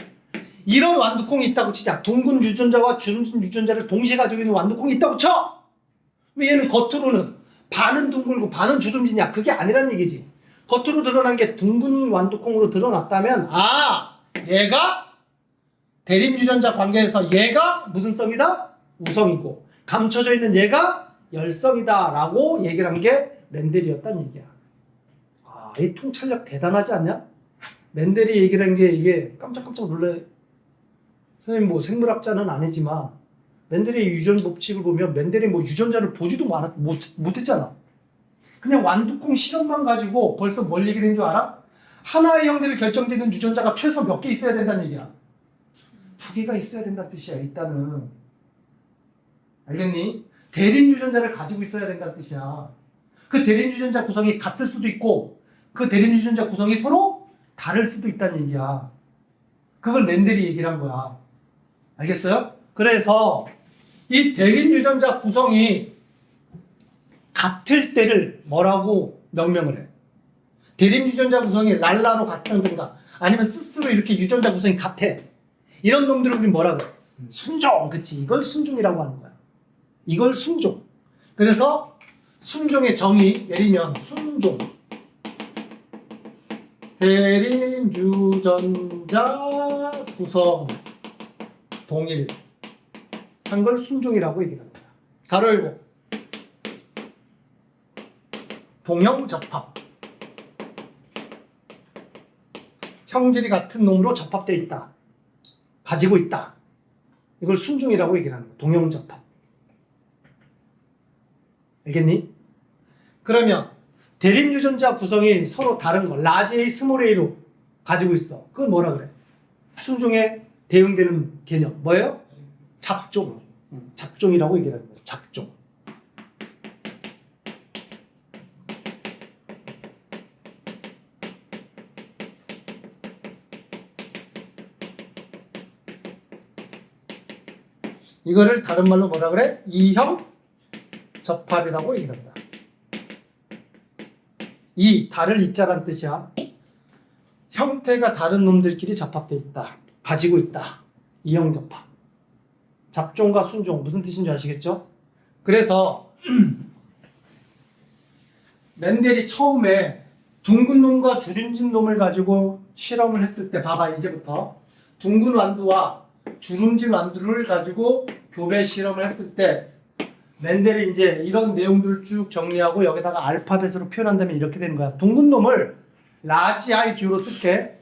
이런 완두콩이 있다고 치자. 둥근 유전자와 주름진 유전자를 동시에 가지고 있는 완두콩이 있다고 쳐! 왜 얘는 겉으로는 반은 둥글고 반은 주름진이야. 그게 아니란 얘기지. 겉으로 드러난 게 둥근 완두콩으로 드러났다면 얘가 대립 유전자 관계에서 얘가 무슨 성이다? 우성이고 감춰져 있는 얘가 열성이다 라고 얘기를 한 게 멘델이었다는 얘기야. 이 통찰력 대단하지 않냐? 멘델이 얘기를 한 게 이게 깜짝깜짝 놀래. 선생님 뭐 생물학자는 아니지만 멘델의 유전 법칙을 보면 멘델이 뭐 유전자를 보지도 못했잖아. 그냥 완두콩 실험만 가지고 벌써 뭘 얘기를 한 줄 알아? 하나의 형질을 결정짓는 유전자가 최소 몇 개 있어야 된다는 얘기야. 2개가 있어야 된다는 뜻이야. 일단은 알겠니? 대립 유전자를 가지고 있어야 된다는 뜻이야. 그 대립 유전자 구성이 같을 수도 있고 그 대립 유전자 구성이 서로 다를 수도 있다는 얘기야. 그걸 멘델이 얘기를 한 거야. 알겠어요? 그래서 이 대립 유전자 구성이 같을 때를 뭐라고 명명을 해? 대립 유전자 구성이 랄라로 같다든가 아니면 스스로 이렇게 유전자 구성이 같아. 이런 놈들을 우리 뭐라 그래? 순종. 그치? 이걸 순종이라고 하는 거야. 이걸 순종. 그래서 순종의 정의 내리면 순종. 대립 유전자 구성 동일 한 걸 순종이라고 얘기합니다. 가로 열고 동형접합 형질이 같은 놈으로 접합되어 있다. 가지고 있다. 이걸 순종이라고 얘기하는 거야. 동형접합. 알겠니? 그러면 대립 유전자 구성이 서로 다른 거 라지 A, 스몰 A로 가지고 있어. 그걸 뭐라 그래? 순종에 대응되는 개념 뭐예요? 잡종. 잡종이라고 얘기하는 거예요. 잡종. 이거를 다른 말로 뭐라 그래? 이형 접합이라고 얘기합니다. 다를 이자란 뜻이야. 형태가 다른 놈들끼리 접합되어 있다. 가지고 있다. 이형접합. 잡종과 순종 무슨 뜻인지 아시겠죠? 그래서 멘델이 처음에 둥근 놈과 주름진 놈을 가지고 실험을 했을 때 봐봐 이제부터 둥근 완두와 주름진 완두를 가지고 교배 실험을 했을 때 멘델이 이제 이런 내용들을 쭉 정리하고 여기다가 알파벳으로 표현한다면 이렇게 되는 거야. 둥근 놈을 라지 I D로 쓸게.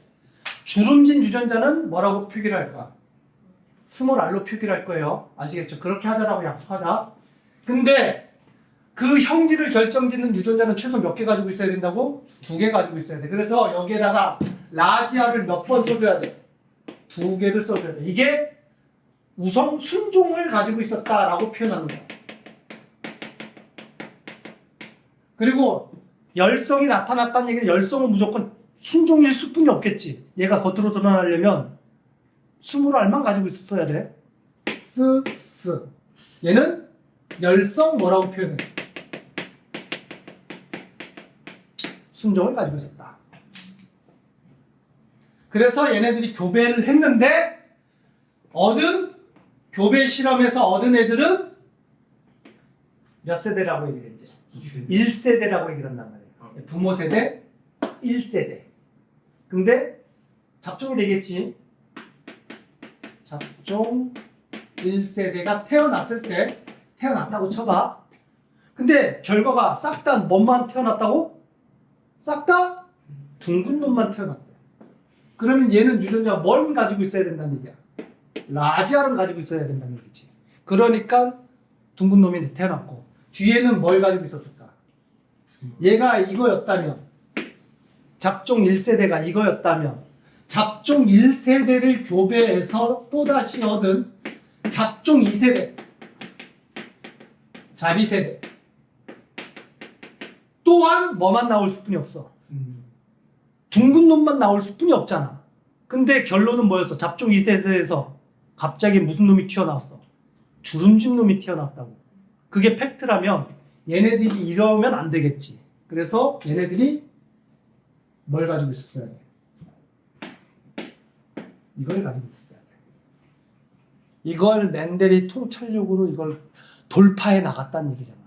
주름진 유전자는 뭐라고 표기를 할까? 스몰 r로 표기를 할 거예요. 아시겠죠? 그렇게 하자라고 약속하자. 근데 그 형질을 결정짓는 유전자는 최소 몇 개 가지고 있어야 된다고? 2개 가지고 있어야 돼. 그래서 여기에다가 라지 R을 몇 번 써줘야 돼? 2개를 써줘야 돼. 이게 우성 순종을 가지고 있었다라고 표현하는 거야. 그리고 열성이 나타났다는 얘기는 열성은 무조건 순종일 수뿐이 없겠지. 얘가 겉으로 드러나려면 20알만 가지고 있었어야 돼. 스. 얘는 열성 뭐라고 표현해? 순종을 가지고 있었다. 그래서 얘네들이 교배를 했는데 교배 실험에서 얻은 애들은 몇 세대라고 얘기했지? 1세대라고 얘기를 한단 말이에요. 부모 세대, 1세대. 근데 잡종이 되겠지. 잡종 1세대가 태어났다고 쳐봐. 근데 결과가 싹 다 뭐만 태어났다고? 싹 다 둥근 놈만 태어났대. 그러면 얘는 유전자가 뭘 가지고 있어야 된다는 얘기야? 라지알은 가지고 있어야 된다는 얘기지. 그러니까 둥근 놈이 태어났고 뒤에는 뭘 가지고 있었을까? 얘가 이거였다면 잡종 1세대가 이거였다면 잡종 1세대를 교배해서 또다시 얻은 잡종 2세대 자비세대 또한 뭐만 나올 수뿐이 없어. 둥근 놈만 나올 수뿐이 없잖아. 근데 결론은 뭐였어? 잡종 2세대에서 갑자기 무슨 놈이 튀어나왔어? 주름진 놈이 튀어나왔다고. 그게 팩트라면 얘네들이 이러면 안 되겠지. 그래서 얘네들이 뭘 가지고 있었어야 돼? 이걸 가지고 있었어야 돼. 이걸 멘델이 통찰력으로 이걸 돌파해 나갔다는 얘기잖아.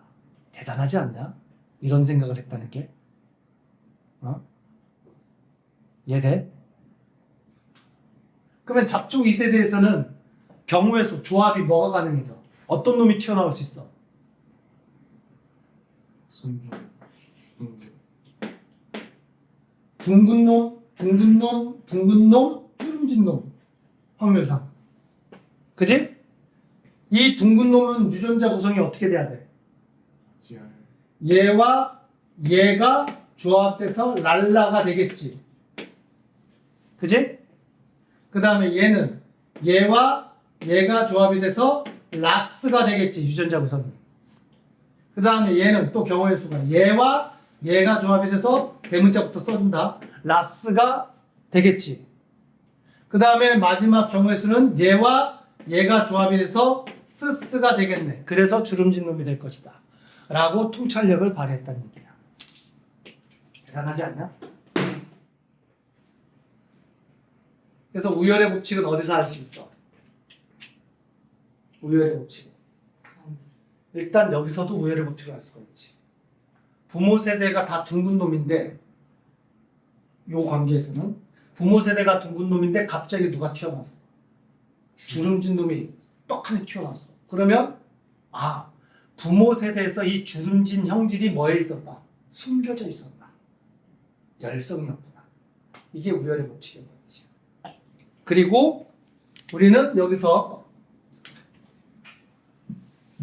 대단하지 않냐? 이런 생각을 했다는 게. 이해돼? 그러면 잡종 2세대에서는 경우의 수, 조합이 뭐가 가능해져? 어떤 놈이 튀어나올 수 있어? 순종. 둥근 놈, 주름진 놈. 확률상. 그지? 이 둥근 놈은 유전자 구성이 어떻게 돼야 돼? 지알. 얘와 얘가 조합돼서 랄라가 되겠지. 그지? 그 다음에 얘는 얘와 얘가 조합이 돼서 라스가 되겠지. 유전자 구성이. 그 다음에 얘는 또 경우의 수가 얘와 얘가 조합이 돼서 대문자부터 써준다. 라스가 되겠지. 그 다음에 마지막 경우의 수는 얘와 얘가 조합이 돼서 스스가 되겠네. 그래서 주름진 놈이 될 것이다. 라고 통찰력을 발휘했다는 얘기야. 대단하지 않냐? 그래서 우열의 법칙은 어디서 알 수 있어? 우열의 법칙. 일단 여기서도 우열의 법칙을 알 수가 있지. 부모 세대가 다 둥근 놈인데 요 관계에서는 부모 세대가 둥근 놈인데 갑자기 누가 튀어나왔어? 주름진 놈이 떡하니 튀어나왔어. 그러면 부모 세대에서 이 주름진 형질이 뭐에 있었다? 숨겨져 있었다. 열성이었구나. 이게 우열의 법칙인 거지. 그리고 우리는 여기서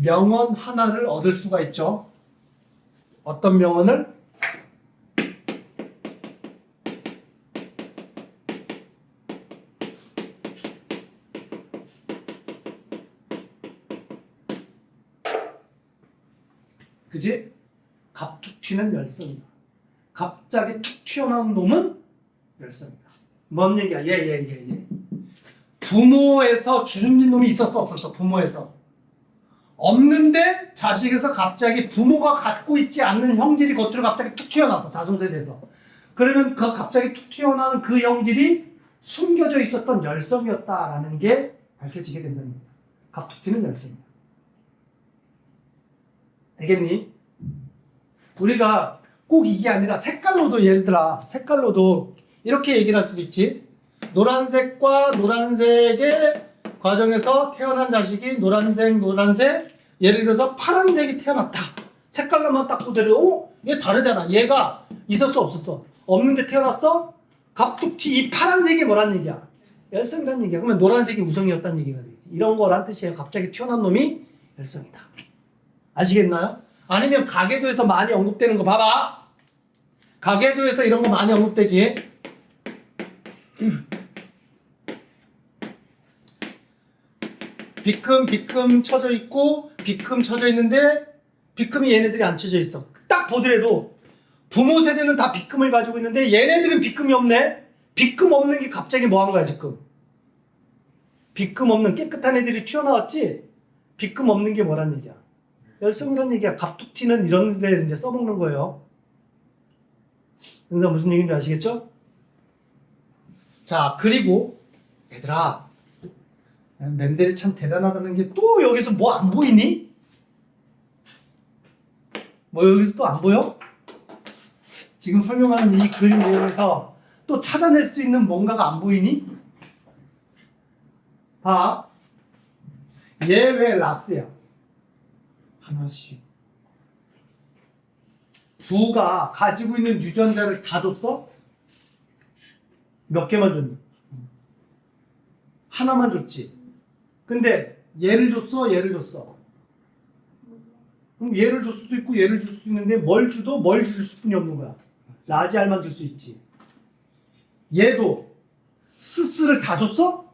명언 하나를 얻을 수가 있죠. 어떤 명언을? 그지? 갑툭 튀는 열성이다. 갑자기 툭 튀어나온 놈은 열성이다. 뭔 얘기야? 예. 부모에서 주름진 놈이 있었어 없었어? 부모에서 없는데 자식에서 갑자기 부모가 갖고 있지 않는 형질이 겉으로 갑자기 툭 튀어나왔어. 자손세대에서. 그러면 그 갑자기 툭 튀어나온 그 형질이 숨겨져 있었던 열성이었다라는 게 밝혀지게 된다는 겁니다. 갑툭튀는 열성이다. 알겠니? 우리가 꼭 이게 아니라 색깔로도 얘들아 색깔로도 이렇게 얘기를 할 수도 있지. 노란색과 노란색의 과정에서 태어난 자식이 노란색 예를 들어서 파란색이 태어났다. 색깔로만 딱 보더라도 얘 다르잖아. 얘가 있었어 없었어? 없는데 태어났어? 갑툭튀 이 파란색이 뭐란 얘기야? 열성이란 얘기야. 그러면 노란색이 우성이었다는 얘기가 되겠지. 이런 거란 뜻이에요. 갑자기 튀어난 놈이 열성이다. 아시겠나요? 아니면 가계도에서 많이 언급되는 거 봐봐. 가계도에서 이런 거 많이 언급되지. 비금 쳐져 있고 비금 쳐져 있는데 비금이 얘네들이 안 쳐져 있어. 딱 보더라도 부모 세대는 다 비금을 가지고 있는데 얘네들은 비금이 없네. 비금 없는 게 갑자기 뭐 한 거야 지금? 비금 없는 깨끗한 애들이 튀어나왔지. 비금 없는 게 뭐란 얘기야? 열성이란 얘기야. 갑툭튀는 이런 데 이제 써먹는 거예요. 그래서 무슨 얘기인지 아시겠죠? 자, 그리고 얘들아 멘델이 참 대단하다는 게 또 여기서 뭐 안 보이니? 뭐 여기서 또 안 보여? 지금 설명하는 이 그림 내용에서 또 찾아낼 수 있는 뭔가가 안 보이니? 봐. 얘 왜 라스야? 하나씩 부가 가지고 있는 유전자를 다 줬어? 몇 개만 줬니? 하나만 줬지. 근데 얘를 줬어? 얘를 줬어? 그럼 얘를 줄 수도 있고 얘를 줄 수도 있는데 뭘 주도 뭘 줄 수뿐이 없는 거야. 라지알만 줄 수 있지. 얘도 스스를 다 줬어?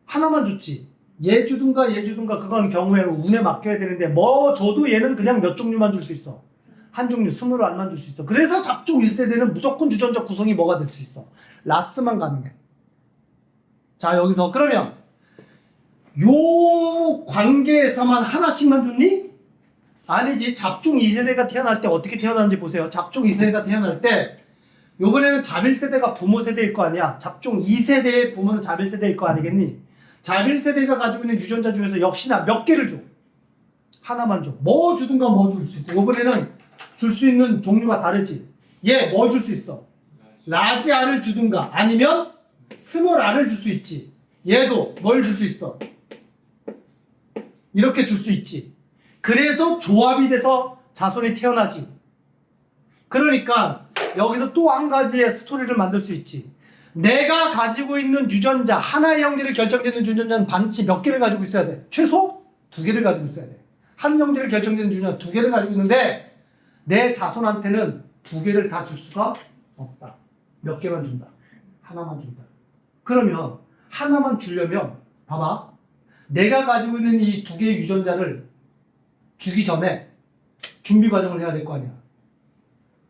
하나만 줬지. 얘 주든가 그건 경우에 운에 맡겨야 되는데 뭐 줘도 얘는 그냥 몇 종류만 줄 수 있어. 한 종류 20알만 줄 수 있어. 그래서 잡종 1세대는 무조건 유전자 구성이 뭐가 될 수 있어? 라스만 가능해. 자 여기서 그러면 요 관계에서만 하나씩만 줬니? 아니지. 잡종 2세대가 태어날 때 어떻게 태어나는지 보세요. 잡종 2세대가 태어날 때 요번에는 자밀세대가 부모 세대일 거 아니야. 잡종 2세대의 부모는 자밀세대일 거 아니겠니? 자밀세대가 가지고 있는 유전자 중에서 역시나 몇 개를 줘? 하나만 줘. 뭐 주든가 뭐 줄 수 있어. 요번에는 줄 수 있는 종류가 다르지. 얘 뭐 줄 수 있어? 라지알을 주든가 아니면 스몰알을 줄 수 있지. 얘도 뭘 줄 수 있어? 이렇게 줄 수 있지. 그래서 조합이 돼서 자손이 태어나지. 그러니까 여기서 또 한 가지의 스토리를 만들 수 있지. 내가 가지고 있는 유전자 하나의 형제를 결정되는 유전자는 반드시 몇 개를 가지고 있어야 돼? 최소 2개를 가지고 있어야 돼. 한 형제를 결정되는 유전자 2개를 가지고 있는데 내 자손한테는 2개를 다 줄 수가 없다. 몇 개만 준다. 하나만 준다. 그러면 하나만 주려면 봐봐. 내가 가지고 있는 이 2개의 유전자를 주기 전에 준비 과정을 해야 될 거 아니야.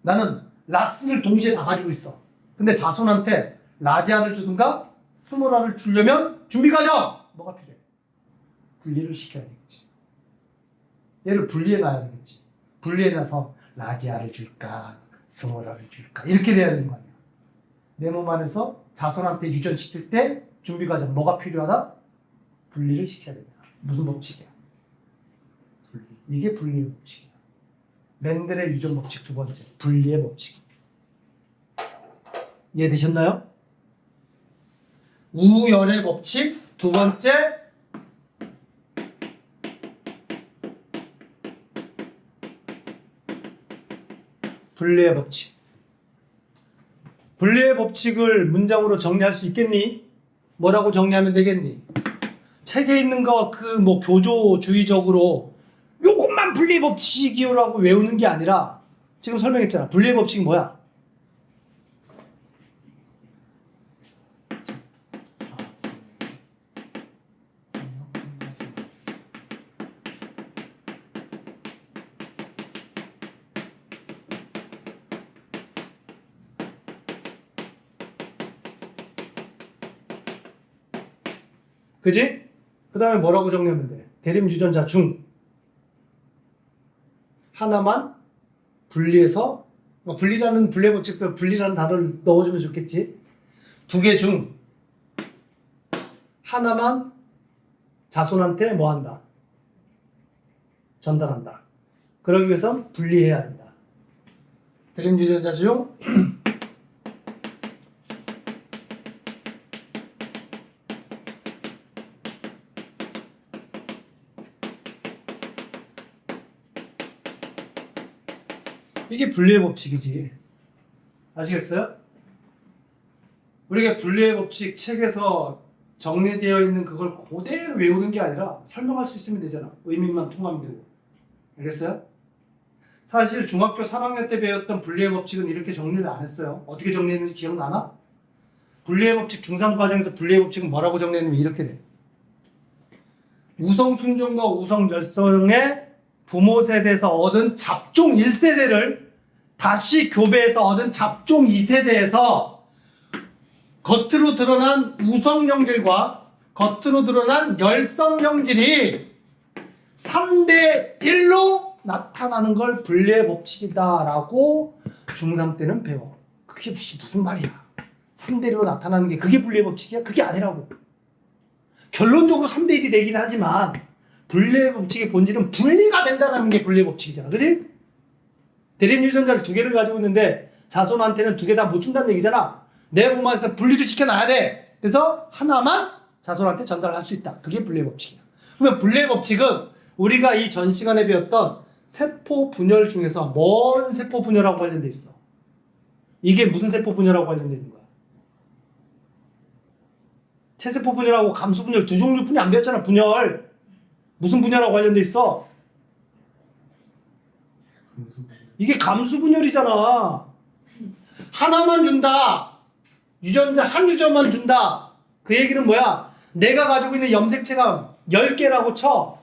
나는 라스를 동시에 다 가지고 있어. 근데 자손한테 라지알을 주든가 스몰알을 주려면 준비 과정! 뭐가 필요해? 분리를 시켜야 되겠지. 얘를 분리해 놔야 되겠지. 분리해 놔서 라지알을 줄까 스몰알을 줄까 이렇게 돼야 되는 거 아니야. 내 몸 안에서 자손한테 유전시킬 때 준비 과정 뭐가 필요하다? 분리를 시켜야 된다. 무슨 법칙이야? 분리. 이게 분리의 법칙이야. 멘델의 유전 법칙 두 번째, 분리의 법칙. 이해되셨나요? 우열의 법칙 두 번째, 분리의 법칙. 분리의 법칙을 문장으로 정리할 수 있겠니? 뭐라고 정리하면 되겠니? 책에 있는 거 그 뭐 교조주의적으로 요것만 분리의 법칙이요라고 외우는 게 아니라 지금 설명했잖아. 분리의 법칙이 뭐야? 그지? 그 다음에 뭐라고 정리하면 돼? 대립 유전자 중 하나만 분리해서 분리라는 분리의 법칙에서 분리라는 단어를 넣어주면 좋겠지. 두 개 중 하나만 자손한테 뭐 한다? 전달한다. 그러기 위해서 분리해야 한다. 드림 유전자 중 이게 분리의 법칙이지. 아시겠어요? 우리가 분리의 법칙 책에서 정리되어 있는 그걸 그대로 외우는 게 아니라 설명할 수 있으면 되잖아. 의미만 통하면 되고. 알겠어요? 사실 중학교 3학년 때 배웠던 분리의 법칙은 이렇게 정리를 안 했어요. 어떻게 정리했는지 기억나나? 분리의 법칙 중상 과정에서 분리의 법칙은 뭐라고 정리했냐면 이렇게 돼. 우성 순종과 우성 열성의 부모 세대에서 얻은 잡종 1세대를 다시 교배해서 얻은 잡종 2세대에서 겉으로 드러난 우성 형질과 겉으로 드러난 열성 형질이 3대 1로 나타나는 걸 분리의 법칙이다라고 중3 때는 배워. 그게 무슨 말이야? 3대 1로 나타나는 게 그게 분리의 법칙이야? 그게 아니라고. 결론적으로 3대 1이 되긴 하지만 분리의 법칙의 본질은 분리가 된다는 게 분리의 법칙이잖아. 그지? 대립 유전자를 두 개를 가지고 있는데 자손한테는 두 개 다 못 준다는 얘기잖아. 내 몸에서 분리를 시켜놔야 돼. 그래서 하나만 자손한테 전달할 수 있다. 그게 분리의 법칙이야. 그러면 분리의 법칙은 우리가 이 전 시간에 배웠던 세포 분열 중에서 뭔 세포 분열하고 관련돼 있어? 이게 무슨 세포 분열하고 관련돼 있는 거야? 체세포 분열하고 감수 분열 두 종류뿐이 안 배웠잖아. 분열. 무슨 분열하고 관련돼 있어? 이게 감수 분열이잖아. 하나만 준다. 유전자 한 유전만 준다. 그 얘기는 뭐야? 내가 가지고 있는 염색체가 10개라고 쳐.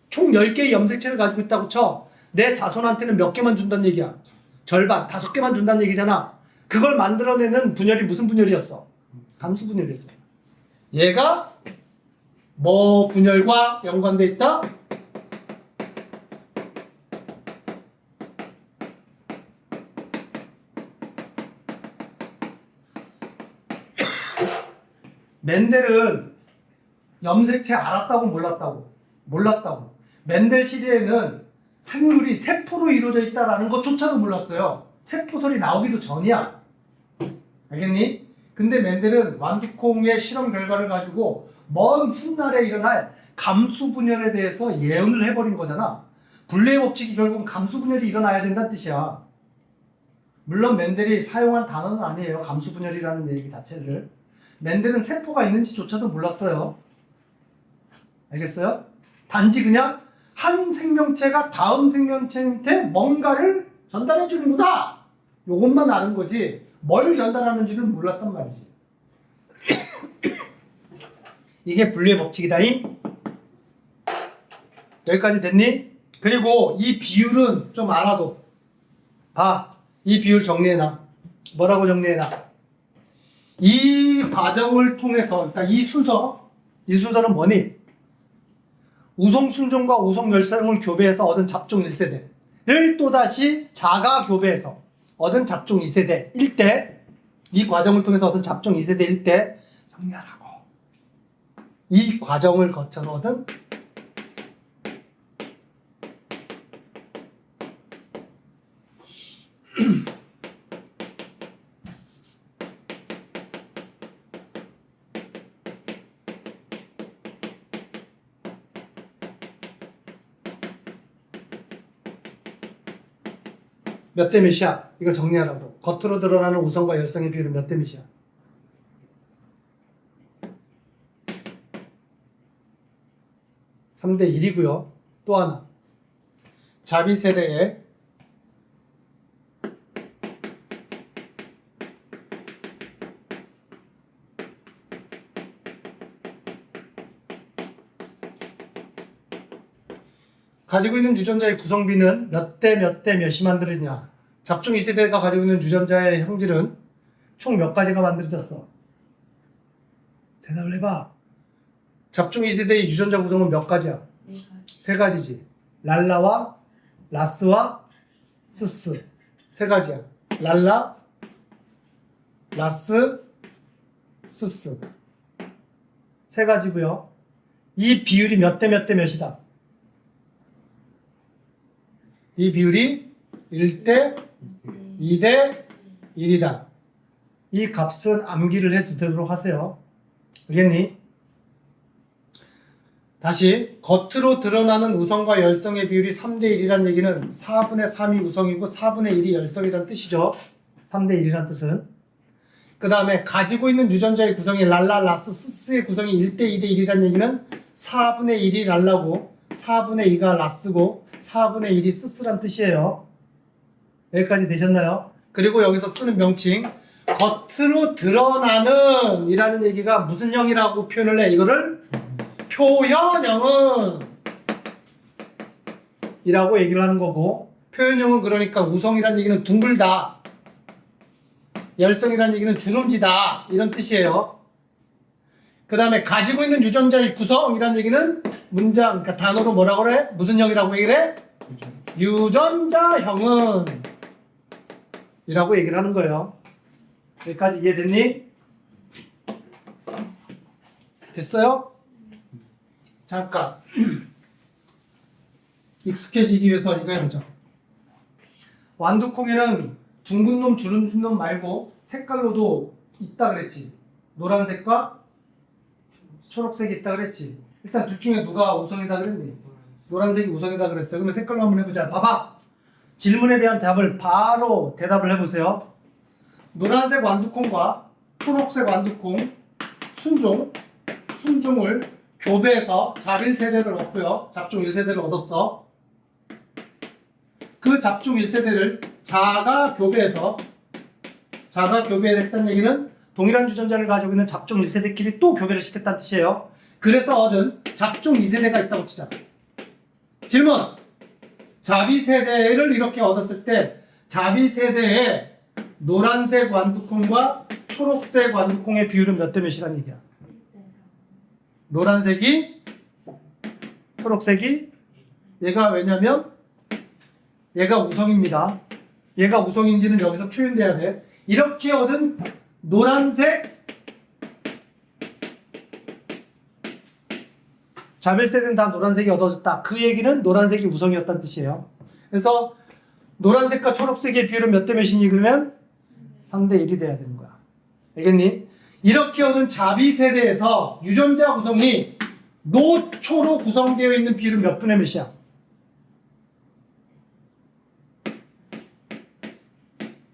총 10개의 염색체를 가지고 있다고 쳐. 내 자손한테는 몇 개만 준다는 얘기야. 절반, 5개만 준다는 얘기잖아. 그걸 만들어내는 분열이 무슨 분열이었어? 감수 분열이었잖아. 얘가 뭐 분열과 연관돼 있다? 멘델은 염색체 알았다고 몰랐다고? 몰랐다고. 멘델 시대에는 생물이 세포로 이루어져 있다는 것조차도 몰랐어요. 세포설이 나오기도 전이야. 알겠니? 근데 멘델은 완두콩의 실험 결과를 가지고 먼 훗날에 일어날 감수 분열에 대해서 예언을 해버린 거잖아. 분리의 법칙이 결국은 감수 분열이 일어나야 된다는 뜻이야. 물론 멘델이 사용한 단어는 아니에요. 감수 분열이라는 얘기 자체를. 멘델은 세포가 있는지조차도 몰랐어요. 알겠어요? 단지 그냥 한 생명체가 다음 생명체한테 뭔가를 전달해 주는구나. 요것만 아는 거지 뭘 전달하는지는 몰랐단 말이지. 이게 분리의 법칙이다잉. 여기까지 됐니? 그리고 이 비율은 좀 알아둬. 봐. 이 비율 정리해놔. 뭐라고 정리해놔? 이 과정을 통해서, 그러니까 이 순서는 뭐니? 우성 순종과 우성 열성을 교배해서 얻은 잡종 1세대를 또다시 자가 교배해서 얻은 잡종 2세대일 때, 이 과정을 통해서 얻은 잡종 2세대일 때 정리하라고. 이 과정을 거쳐서 얻은 몇 대 몇이야? 이거 정리하라고. 겉으로 드러나는 우성과 열성의 비율은 몇 대 몇이야? 3대 1이고요. 또 하나. 자비 세대에 가지고 있는 유전자의 구성비는 몇 대 몇 대 몇이 만들어지냐? 잡종 2세대가 가지고 있는 유전자의 형질은 총 몇 가지가 만들어졌어? 대답을 해봐. 잡종 2세대의 유전자 구성은 몇 가지야? 세 가지지. 랄라와 라스와 스스. 세 가지야. 랄라, 라스, 스스. 세 가지고요. 이 비율이 몇 대 몇 대 몇이다? 이 비율이 1대 2대 1이다. 이 값은 암기를 해두도록 하세요. 알겠니? 다시 겉으로 드러나는 우성과 열성의 비율이 3대 1이라는 얘기는 4분의 3이 우성이고 4분의 1이 열성이라는 뜻이죠. 3대 1이라는 뜻은. 그 다음에 가지고 있는 유전자의 구성이 랄라, 라스, 스스의 구성이 1대 2대 1이라는 얘기는 4분의 1이 랄라고 4분의 2가 라스고 4분의 1이 스스란 뜻이에요. 여기까지 되셨나요? 그리고 여기서 쓰는 명칭 겉으로 드러나는 이라는 얘기가 무슨 형이라고 표현을 해? 이거를 표현형은 이라고 얘기를 하는 거고, 표현형은 그러니까 우성이라는 얘기는 둥글다, 열성이라는 얘기는 주름지다 이런 뜻이에요. 그 다음에 가지고 있는 유전자의 구성이라는 얘기는 문장, 그러니까 단어로 뭐라고 그래? 무슨 형이라고 얘기를 해? 유전자형은 이라고 얘기를 하는 거예요. 여기까지 이해됐니? 됐어요? 잠깐 익숙해지기 위해서 이거 해보자. 완두콩에는 둥근 놈 주름진 놈 말고 색깔로도 있다 그랬지. 노란색과 초록색이 있다 그랬지. 일단 둘 중에 누가 우성이다 그랬니? 노란색이 우성이다 그랬어요. 그러면 색깔로 한번 해보자. 봐봐. 질문에 대한 답을 바로 대답을 해보세요. 노란색 완두콩과 초록색 완두콩 순종을 교배해서 잡 1세대를 얻고요. 잡종 1세대를 얻었어. 그 잡종 1세대를 자가 교배했다는 얘기는 동일한 유전자를 가지고 있는 잡종 1세대끼리 또 교배를 시켰다는 뜻이에요. 그래서 얻은 잡종 2세대가 있다고 치자. 질문! 잡이 세대를 이렇게 얻었을 때 잡이 세대에 노란색 완두콩과 초록색 완두콩의 비율은 몇 대 몇이란 얘기야? 노란색이 초록색이 얘가 왜냐면 얘가 우성입니다. 얘가 우성인지는 여기서 표현돼야 돼. 이렇게 얻은 노란색 자벨세대는 다 노란색이 얻어졌다. 그 얘기는 노란색이 우성이었다는 뜻이에요. 그래서 노란색과 초록색의 비율은 몇 대 몇이니? 그러면 3대 1이 돼야 되는 거야. 알겠니? 이렇게 얻은 자비 세대에서 유전자 구성이 노초로 구성되어 있는 비율은 몇 분의 몇이야?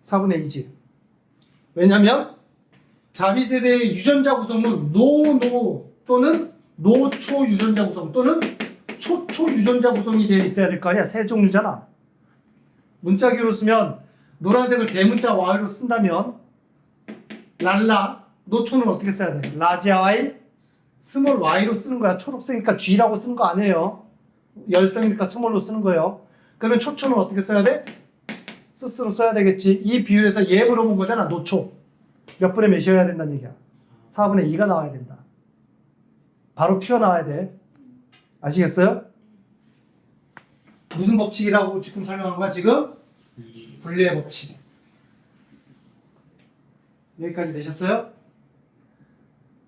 4분의 2지. 왜냐면 자비 세대의 유전자 구성은 노 또는 노초 유전자 구성 또는 초초 유전자 구성이 되어 있어야 될 거 아니야. 세 종류잖아. 문자기로 쓰면 노란색을 대문자 Y로 쓴다면 랄라 노초는 어떻게 써야 돼? 라지 Y 스몰 Y로 쓰는 거야. 초록색이니까 G라고 쓰는 거 아니에요. 열성이니까 스몰로 쓰는 거예요. 그러면 초초는 어떻게 써야 돼? 스스로 써야 되겠지. 이 비율에서 얘 물어본 거잖아. 노초 몇 분의 몇이어야 된다는 얘기야. 4분의 2가 나와야 된다. 바로 튀어나와야 돼. 아시겠어요? 무슨 법칙이라고 지금 설명한 거야? 지금? 분리의 법칙. 여기까지 되셨어요?